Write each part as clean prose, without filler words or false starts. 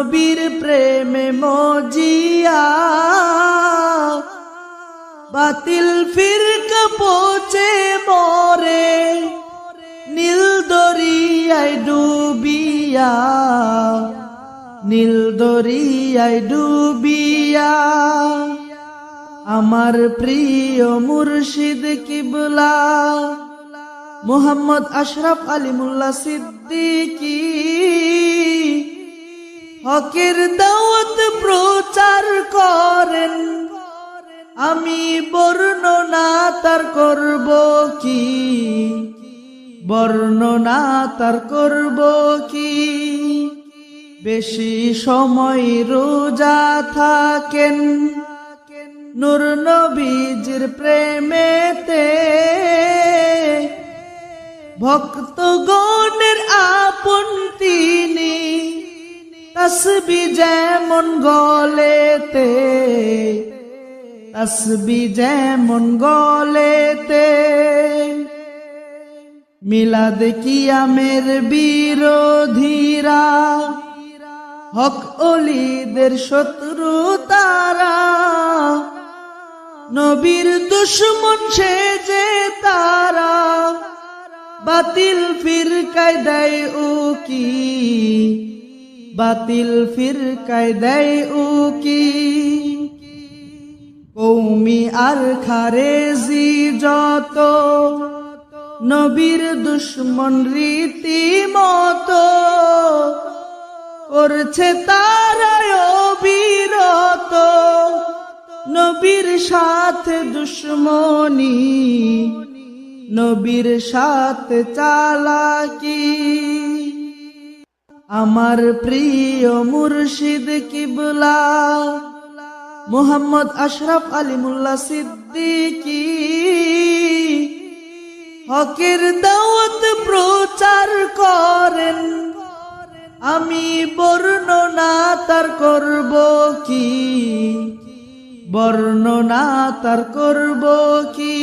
নবীর প্রেমে মজিয়া বাতিল ফিরকা পচে মরে নীল দরিয়ায় ডুবিয়া, নীল দরিয়ায় ডুবিয়া। আমার প্রিয় মুর্শিদ কিবলা মুহাম্মদ আশরাফ আলী মোল্লা সিদ্দিকী হকের দাওয়াত প্রচার করেন। আমি বর্ণনা তার করব কি, বর্ণনা তার করব কি। বেশি সময় রোজা থাকেন নূর নবীজির প্রেমেতে, ভক্তগণের আপন তিনি, তসবি যেমন গলেতে, তসবি যেমন গলেতে। মিলাদ কিয়ামের বিরোধীরা হক ওলিদের শত্রু তারা, নবীর দুশমন সেজে তারা বাতিল ফিরকায় দেয় উকি, বাতিল ফিরকায় দেয় উকি। কৌমি আর খারেজি যত নবীর দুশমন রীতিমতো করছে তারা অবিরত, নবীর সাথে দুশমনি, নবীর সাথে চালাকি। আমার প্রিয় মুর্শিদ কিবলা মুহাম্মদ আশরাফ আলী মোল্লা সিদ্দিকী হকের দাওয়াত প্রচার করেন। আমি বর্ণনা তার করব কি, বর্ণনা তার করব কি।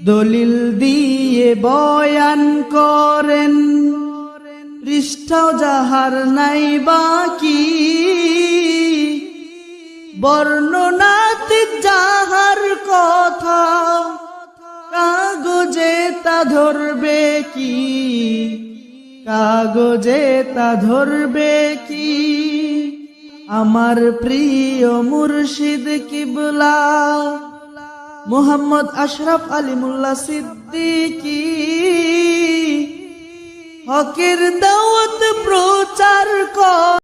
দলিল দিয়ে বয়ান করেন পৃষ্ঠাও যাহার নাই বাকি, বর্ণনাতে যাহার কথা কাগজে তা ধরবে কি, কাগজে তা ধরবে কি। আমার প্রিয় মুর্শিদ কিবলা মুহাম্মদ আশরাফ আলী মোল্লা সিদ্দিকী হকের দাওয়াত প্রচার কর।